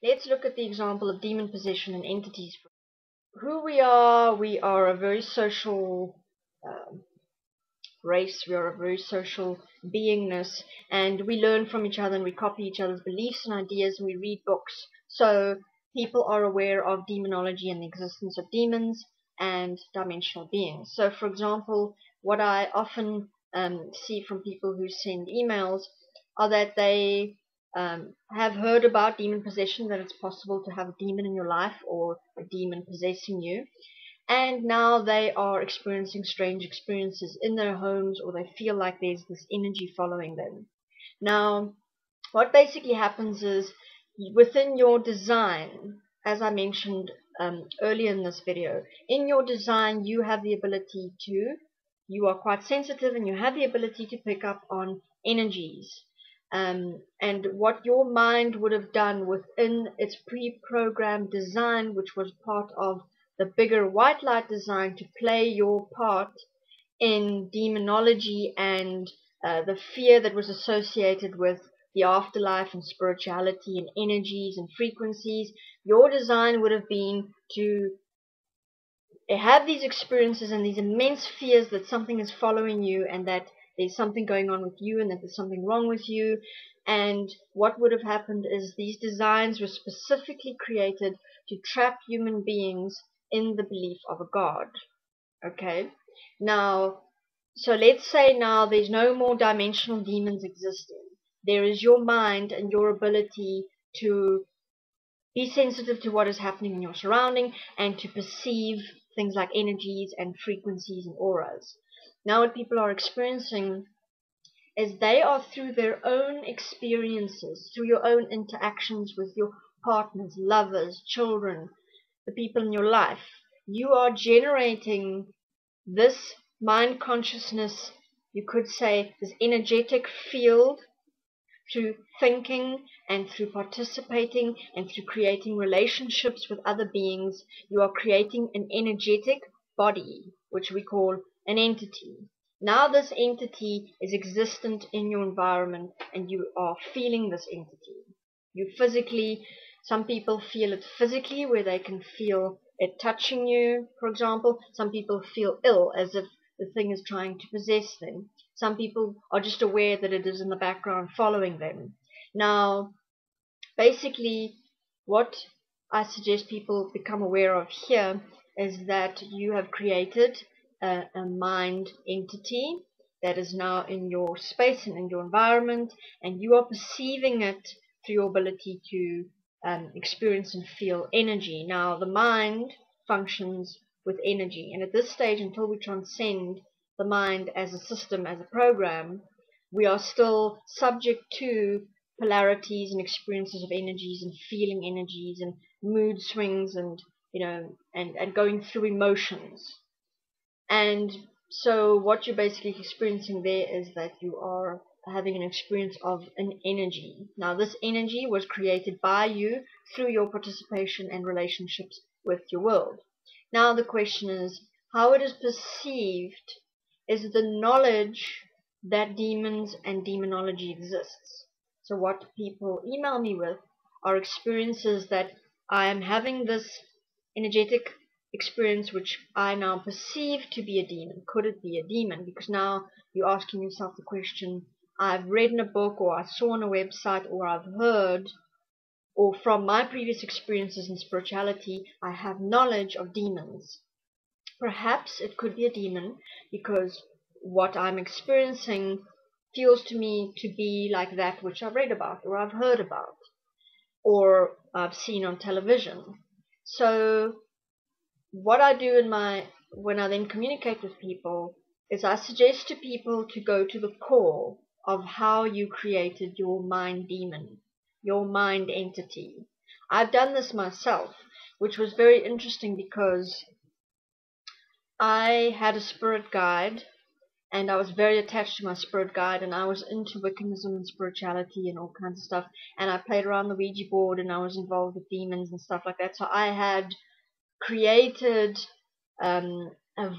Let's look at the example of demon possession and entities. Who we are a very social race, we are a very social beingness, and we learn from each other and we copy each other's beliefs and ideas and we read books. So people are aware of demonology and the existence of demons and dimensional beings. So for example, what I often see from people who send emails are that they have heard about demon possession, that it's possible to have a demon in your life or a demon possessing you, and now they are experiencing strange experiences in their homes, or they feel like there's this energy following them. Now, what basically happens is within your design, as I mentioned earlier in this video, in your design you have the ability to, you are quite sensitive and you have the ability to pick up on energies. And what your mind would have done within its pre-programmed design, which was part of the bigger white light design to play your part in demonology and the fear that was associated with the afterlife and spirituality and energies and frequencies, your design would have been to have these experiences and these immense fears that something is following you and that there's something going on with you and that there's something wrong with you. And what would have happened is these designs were specifically created to trap human beings in the belief of a god. Okay? Now, so let's say now there's no more dimensional demons existing. There is your mind and your ability to be sensitive to what is happening in your surrounding and to perceive things like energies and frequencies and auras. Now what people are experiencing is they are, through their own experiences, through your own interactions with your partners, lovers, children, the people in your life, you are generating this mind consciousness, you could say this energetic field, through thinking and through participating and through creating relationships with other beings. You are creating an energetic body, which we call an entity. Now this entity is existent in your environment and you are feeling this entity. You physically, some people feel it physically, where they can feel it touching you, for example. Some people feel ill, as if the thing is trying to possess them. Some people are just aware that it is in the background following them. Now, basically, what I suggest people become aware of here is that you have created a mind entity that is now in your space and in your environment, and you are perceiving it through your ability to experience and feel energy. Now, the mind functions with energy, and at this stage, until we transcend the mind as a system, as a program, we are still subject to polarities and experiences of energies and feeling energies and mood swings and, you know, and going through emotions. And so what you're basically experiencing there is that you are having an experience of an energy. Now this energy was created by you through your participation and relationships with your world. Now the question is, how it is perceived is the knowledge that demons and demonology exists. So what people email me with are experiences that I am having this energetic experience which I now perceive to be a demon. Could it be a demon? Because now you're asking yourself the question, I've read in a book, or I saw on a website, or I've heard, or from my previous experiences in spirituality, I have knowledge of demons. Perhaps it could be a demon because what I'm experiencing feels to me to be like that which I've read about, or I've heard about, or I've seen on television. So what I do when I then communicate with people is I suggest to people to go to the core of how you created your mind demon, your mind entity. I've done this myself, which was very interesting because I had a spirit guide and I was very attached to my spirit guide, and I was into wiccanism and spirituality and all kinds of stuff, and I played around the Ouija board and I was involved with demons and stuff like that. So I had created a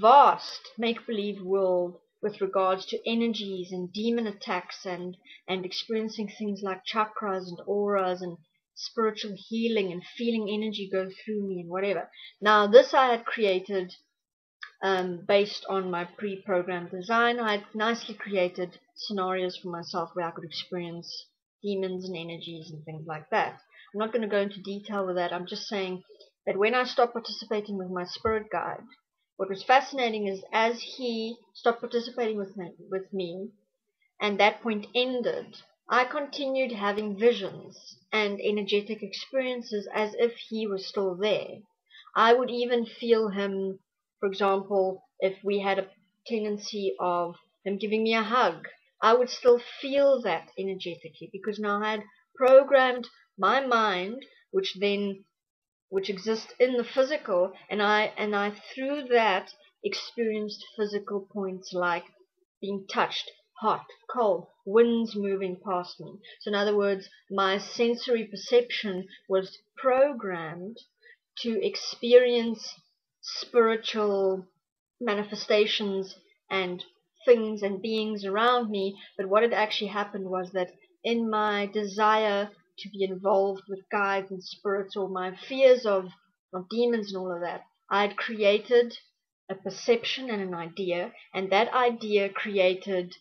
vast make-believe world with regards to energies and demon attacks and experiencing things like chakras and auras and spiritual healing and feeling energy go through me and whatever. Now, this I had created based on my pre-programmed design. I had nicely created scenarios for myself where I could experience demons and energies and things like that. I'm not going to go into detail with that. I'm just saying that when I stopped participating with my spirit guide, what was fascinating is as he stopped participating with me, and that point ended, I continued having visions and energetic experiences as if he was still there. I would even feel him, for example, if we had a tendency of him giving me a hug, I would still feel that energetically, because now I had programmed my mind, which exists in the physical, and I through that experienced physical points like being touched, hot, cold, winds moving past me. So in other words, my sensory perception was programmed to experience spiritual manifestations and things and beings around me. But what had actually happened was that in my desire to be involved with guides and spirits, or my fears of demons and all of that, I had created a perception and an idea, and that idea created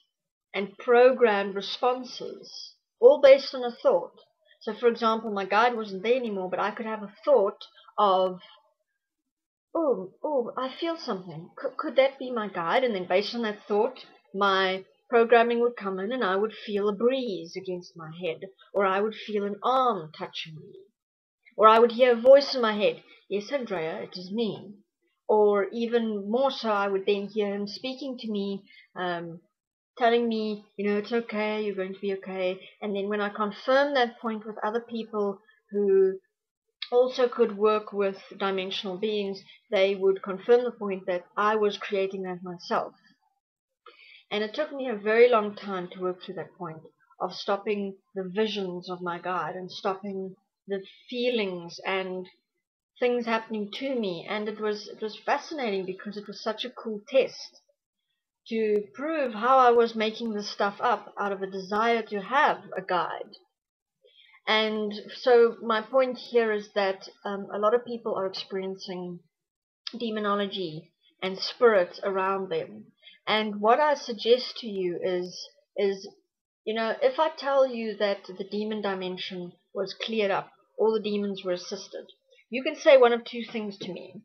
and programmed responses, all based on a thought. So, for example, my guide wasn't there anymore, but I could have a thought of, oh, I feel something. Could that be my guide? And then based on that thought, my programming would come in and I would feel a breeze against my head, or I would feel an arm touching me, or I would hear a voice in my head, yes, Andrea, it is me. Or even more so, I would then hear him speaking to me, telling me, it's okay, you're going to be okay. And then when I confirmed that point with other people who also could work with dimensional beings, they would confirm the point that I was creating that myself. And it took me a very long time to work through that point of stopping the visions of my guide and stopping the feelings and things happening to me. And it was fascinating because it was such a cool test to prove how I was making this stuff up out of a desire to have a guide. And so my point here is that a lot of people are experiencing demonology and spirits around them. And what I suggest to you is if I tell you that the demon dimension was cleared up, all the demons were assisted, you can say one of two things to me.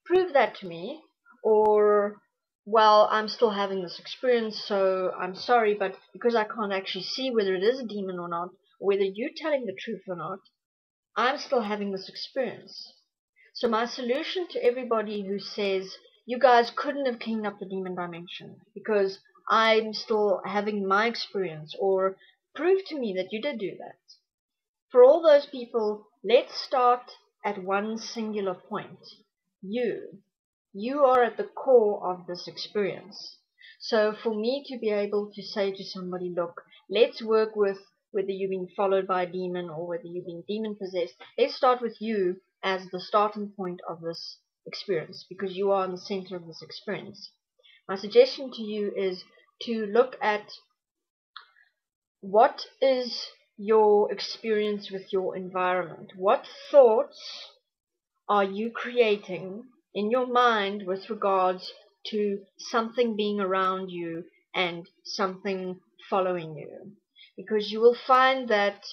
Prove that to me, or, well, I'm still having this experience, so I'm sorry, but because I can't actually see whether it is a demon or not, or whether you're telling the truth or not, I'm still having this experience. So my solution to everybody who says, you guys couldn't have cleaned up the demon dimension because I'm still having my experience, or prove to me that you did do that. For all those people, let's start at one singular point. You are at the core of this experience. So for me to be able to say to somebody, look, let's work with whether you've been followed by a demon or whether you've been demon possessed, let's start with you as the starting point of this experience, because you are in the center of this experience. My suggestion to you is to look at what is your experience with your environment. What thoughts are you creating in your mind with regards to something being around you and something following you? Because you will find that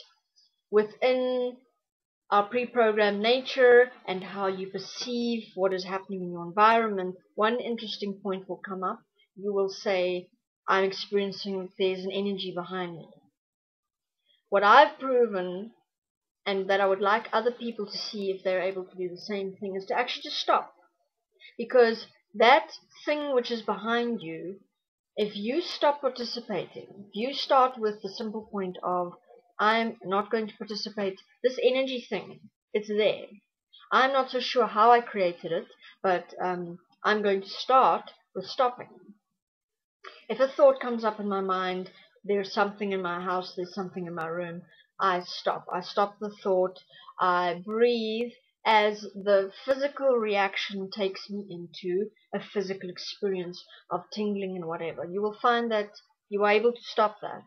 within our pre-programmed nature and how you perceive what is happening in your environment, one interesting point will come up. You will say, I'm experiencing there's an energy behind me. What I've proven, and that I would like other people to see if they're able to do the same thing, is to actually just stop. Because that thing which is behind you, if you stop participating, if you start with the simple point of, I'm not going to participate, this energy thing, it's there. I'm not so sure how I created it, but I'm going to start with stopping. If a thought comes up in my mind, there's something in my house, there's something in my room, I stop. I stop the thought, I breathe, as the physical reaction takes me into a physical experience of tingling and whatever. You will find that you are able to stop that.